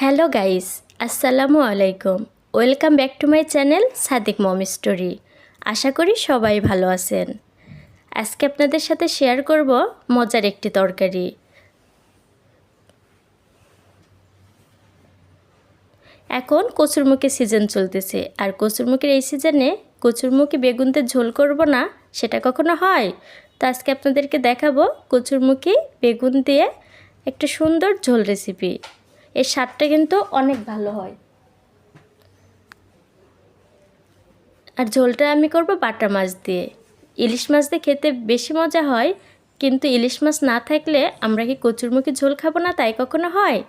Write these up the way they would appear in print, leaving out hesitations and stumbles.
Hello guys, আসসালামু আলাইকুম। Welcome back to my channel Sadiq mom story. আশা করি সবাই ভালো আছেন। আজকে আপনাদের সাথে শেয়ার করব মজার একটি তরকারি। এখন কচুরমুখী সিজন চলতেছে, আর কচুরমুখীর এই সিজনে কচুরমুখী বেগুন দিয়ে ঝোল করব না, সেটা কখনো হয়? তো আজকে আপনাদেরকে দেখাবো কচুরমুখী বেগুন দিয়ে একটা সুন্দর ঝোল রেসিপি। এর স্বাদটা কিন্তু অনেক ভালো হয়। আর ঝোলটা আমি করব বাটা মাছ দিয়ে। ইলিশ মাছ দিয়ে খেতে বেশি মজা হয়, কিন্তু ইলিশ মাছ না থাকলে আমরা কি কচুরমুখী ঝোল খাবো না, তাই কখনো হয়?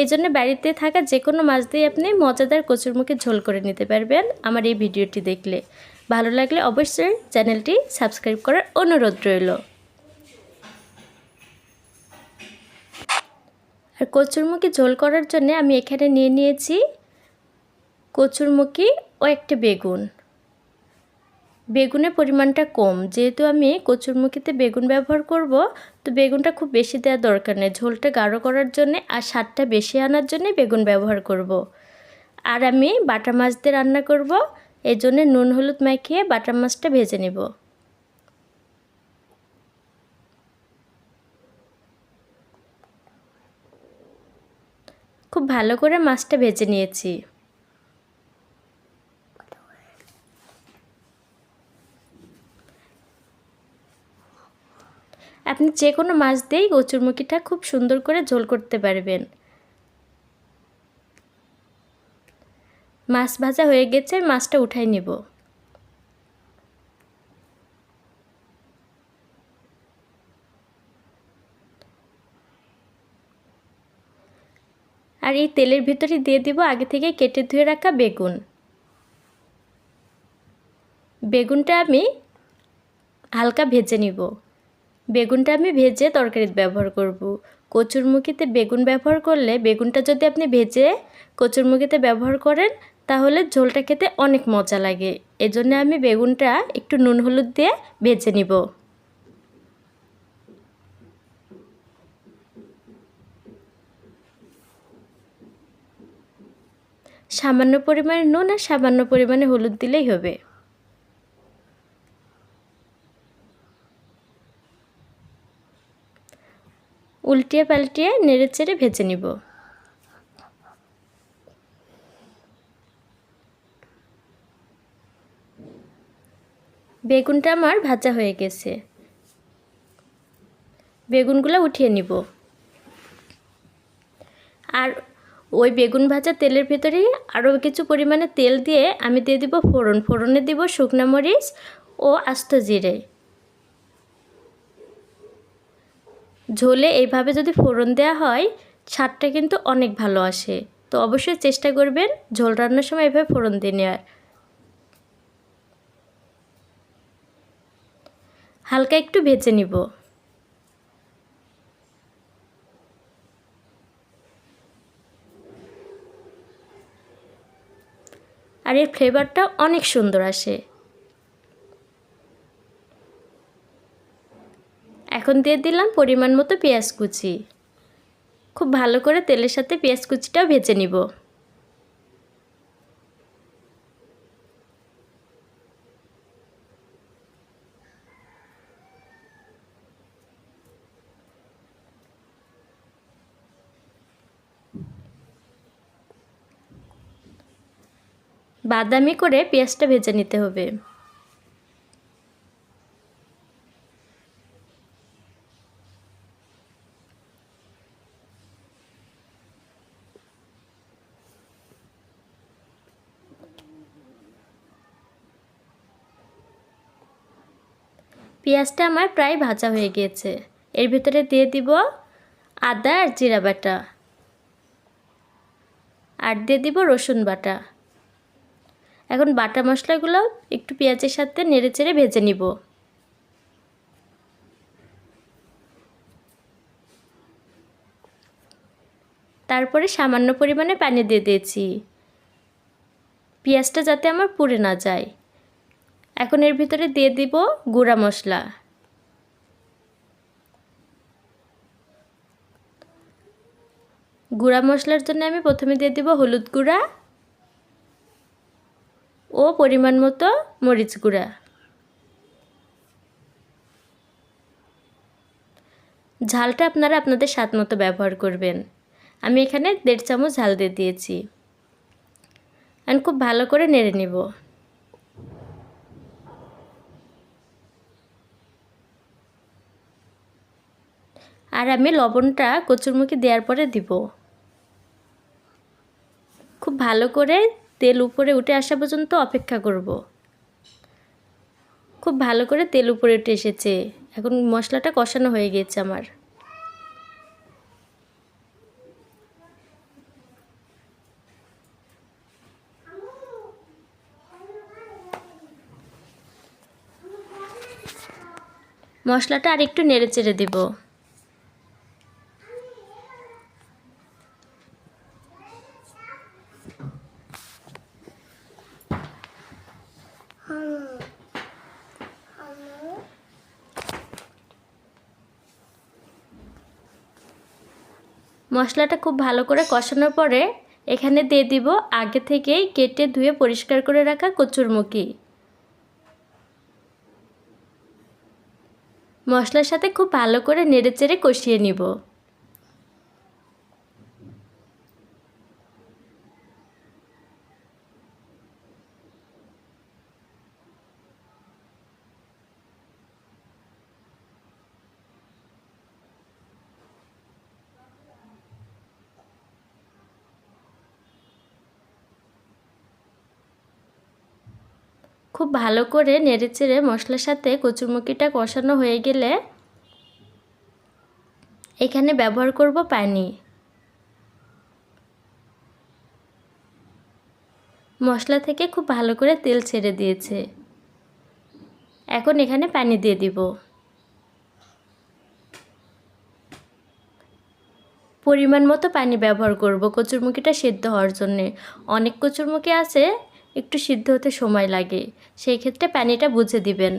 এই জন্য বাড়িতে থাকা যে কোনো মাছ দিয়ে আপনি মজাদার কচুরমুখী ঝোল করে নিতে পারবেন আমার এই ভিডিওটি দেখলে। ভালো লাগলে অবশ্যই চ্যানেলটি সাবস্ক্রাইব করার অনুরোধ রইল। আর কচুরমুখী ঝোল করার জন্য আমি এখানে নিয়ে নিয়েছি কচুরমুখী ও একটা বেগুন। বেগুনের পরিমাণটা কম, যেহেতু আমি কচুরমুখীতে বেগুন ব্যবহার করব, তো বেগুনটা খুব বেশি দেওয়ার দরকার নেই। ঝোলটা গাঢ় করার জন্য আর স্বাদটা বেশি আনার জন্য বেগুন ব্যবহার করব। আর আমি বাটা মাছ দিয়ে রান্না করব, এই জন্য নুন হলুদ মাখিয়ে বাটা মাছটা ভেজে নেব। খুব ভালো করে মাছটা ভেজে নিয়েছি। আপনি যে কোনো মাছ দিয়েই কচুরমুখীটা খুব সুন্দর করে ঝোল করতে পারবেন। মাছ ভাজা হয়ে গেছে, মাছটা উঠাই নেব। আর এই তেলের ভিতরে দিয়ে দিব আগে থেকে কেটে ধুয়ে রাখা বেগুন। বেগুনটা আমি হালকা ভেজে নিব। বেগুনটা আমি ভেজে তরকারিতে ব্যবহার করব। কচুরমুখীতে বেগুন ব্যবহার করলে, বেগুনটা যদি আপনি ভেজে কচুরমুখীতে ব্যবহার করেন, তাহলে ঝোলটা খেতে অনেক মজা লাগে। এজন্য আমি বেগুনটা একটু নুন হলুদ দিয়ে ভেজে নিব। সামান্য পরিমাণে নুন আর সামান্য পরিমাণে হলুদ দিলেই হবে। উল্টিয়ে পাল্টিয়ে নেড়েচেড়ে ভেজে নিব। বেগুনটা আমার ভাজা হয়ে গেছে, বেগুনগুলো উঠিয়ে নিব। আর ওই বেগুন ভাজা তেলের ভেতরে আরও কিছু পরিমাণে তেল দিয়ে আমি দিয়ে দিব ফোড়ন। ফোড়নে দিব শুকনো মরিচ ও আস্ত জিরে। ঝোলে এইভাবে যদি ফোড়ন দেওয়া হয়, স্বাদটা কিন্তু অনেক ভালো আসে। তো অবশ্যই চেষ্টা করবেন ঝোল রান্নার সময় এভাবে ফোড়ন দিয়ে নেওয়ার। হালকা একটু ভেজে নিব। আর এর ফ্লেভারটা অনেক সুন্দর আসে। এখন দিয়ে দিলাম পরিমাণ মতো পেঁয়াজ কুচি। খুব ভালো করে তেলের সাথে পেঁয়াজ কুচিটাও ভেজে নিব। বাদামি করে পেঁয়াজটা ভেজে নিতে হবে। পেঁয়াজটা আমার প্রায় ভাজা হয়ে গিয়েছে। এর ভিতরে দিয়ে দিব আদা আর জিরা বাটা, আর দিয়ে দিব রসুন বাটা। এখন বাটা মশলাগুলো একটু পেঁয়াজের সাথে নেড়েচেড়ে ভেজে নিব। তারপরে সামান্য পরিমাণে পানি দিয়ে দিয়েছি, পেঁয়াজটা যাতে আমার পুড়ে না যায়। এখন এর ভিতরে দিয়ে দিব গুঁড়া মশলা। গুঁড়া মশলার জন্য আমি প্রথমে দিয়ে দিব হলুদ গুঁড়া ও পরিমাণ মতো মরিচ গুঁড়া। ঝালটা আপনারা আপনাদের স্বাদ মতো ব্যবহার করবেন। আমি এখানে 1.5 চামচ ঝাল দিয়ে দিয়েছি। এখন খুব ভালো করে নেড়ে নিব। আর আমি লবণটা কচুরমুখী দেওয়ার পরে দিব। খুব ভালো করে তেল উপরে উঠে আসা পর্যন্ত অপেক্ষা করব। খুব ভালো করে তেল উপরে উঠে এসেছে। এখন মশলাটা কষানো হয়ে গিয়েছে আমার। মশলাটা আরেকটু নেড়ে চেড়ে দিব। মশলাটা খুব ভালো করে কষানোর পরে এখানে দিয়ে দিব আগে থেকেই কেটে ধুয়ে পরিষ্কার করে রাখা কচুরমুখী। মশলার সাথে খুব ভালো করে নেড়েচেড়ে কষিয়ে নিব। খুব ভালো করে নেড়েচেড়ে মশলার সাথে কচুরমুখিটা কষানো হয়ে গেলে এখানে ব্যবহার করব পানি। মশলা থেকে খুব ভালো করে তেল ছেড়ে দিয়েছে। এখন এখানে পানি দিয়ে দিব। পরিমাণ মতো পানি ব্যবহার করব কচুরমুখিটা সিদ্ধ হওয়ার জন্যে। অনেক কচুরমুখি আছে একটু সিদ্ধ হতে সময় লাগে, সেই ক্ষেত্রে পানিটা বুঝে দিবেন।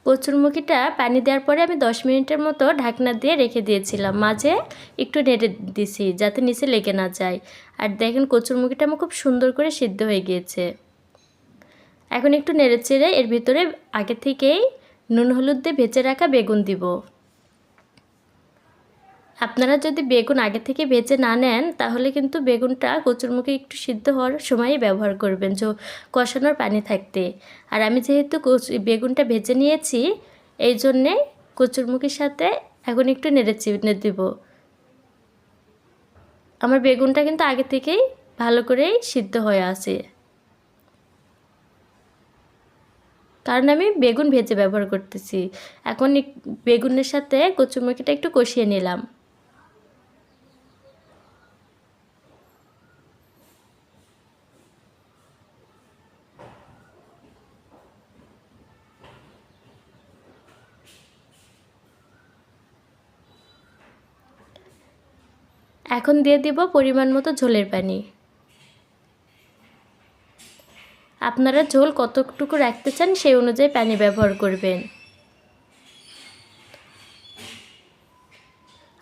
কচুরমুখিটা পানি দেওয়ার পরে আমি 10 মিনিটের মতো ঢাকনা দিয়ে রেখে দিয়েছিলাম। মাঝে একটু নেড়ে দিছি যাতে নিচে লেগে না যায়। আর দেখেন কচুরমুখিটা আমার খুব সুন্দর করে সিদ্ধ হয়ে গিয়েছে। এখন একটু নেড়ে চেড়ে এর ভিতরে আগে থেকেই নুন হলুদ দিয়ে ভেজে রাখা বেগুন দিব। আপনারা যদি বেগুন আগে থেকে ভেজে না নেন তাহলে কিন্তু বেগুনটা কচুরমুখী একটু সিদ্ধ হওয়ার সময়ই ব্যবহার করবেন কষানোর পানি থাকতে। আর আমি যেহেতু বেগুনটা ভেজে নিয়েছি এই জন্যে কচুরমুখির সাথে এখন একটু নেড়ে দিব। আমার বেগুনটা কিন্তু আগে থেকেই ভালো করেই সিদ্ধ হয়ে আছে, কারণ আমি বেগুন ভেজে ব্যবহার করতেছি। এখন বেগুনের সাথে কচুরমুখিটা একটু কষিয়ে নিলাম। এখন দিয়ে দিব পরিমাণ মতো ঝোলের পানি। আপনারা ঝোল কতটুকু রাখতে চান সেই অনুযায়ী পানি ব্যবহার করবেন।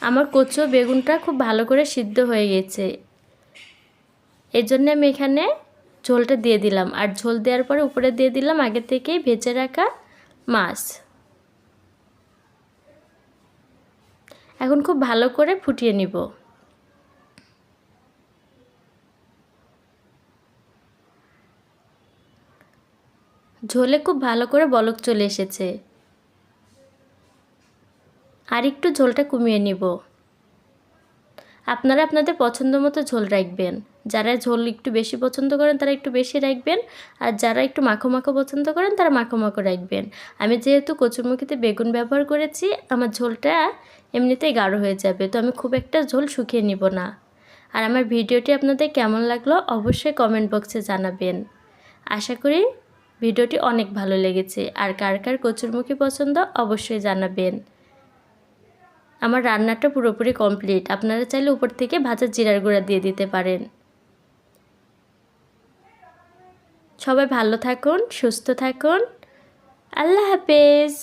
আমার কচু বেগুনটা খুব ভালো করে সিদ্ধ হয়ে গেছে, এই জন্য আমি এখানে ঝোলটা দিয়ে দিলাম। আর ঝোল দেওয়ার পরে উপরে দিয়ে দিলাম আগে থেকেই ভেজে রাখা মাছ। এখন খুব ভালো করে ফুটিয়ে নিব। ঝোলে খুব ভালো করে বলক চলে এসেছে। আর একটু ঝোলটা কমিয়ে নিব। আপনারা আপনাদের পছন্দ মতো ঝোল রাখবেন। যারা ঝোল একটু বেশি পছন্দ করেন তারা একটু বেশি রাখবেন, আর যারা একটু মাখো মাখো পছন্দ করেন তারা মাখো মাখো রাখবেন। আমি যেহেতু কচুরমুখিতে বেগুন ব্যবহার করেছি আমার ঝোলটা এমনিতেই গাঢ় হয়ে যাবে, তো আমি খুব একটা ঝোল শুকিয়ে নিব না। আর আমার ভিডিওটি আপনাদের কেমন লাগলো অবশ্যই কমেন্ট বক্সে জানাবেন। আশা করি ভিডিওটি অনেক ভালো লেগেছে। আর কার কার কচুরমুখী পছন্দ অবশ্যই জানাবেন। আমার রান্নাটা পুরোপুরি কমপ্লিট। আপনারা চাইলে উপর থেকে ভাজা জিরার গুঁড়া দিয়ে দিতে পারেন। সবাই ভালো থাকুন, সুস্থ থাকুন। আল্লাহ হাফেজ।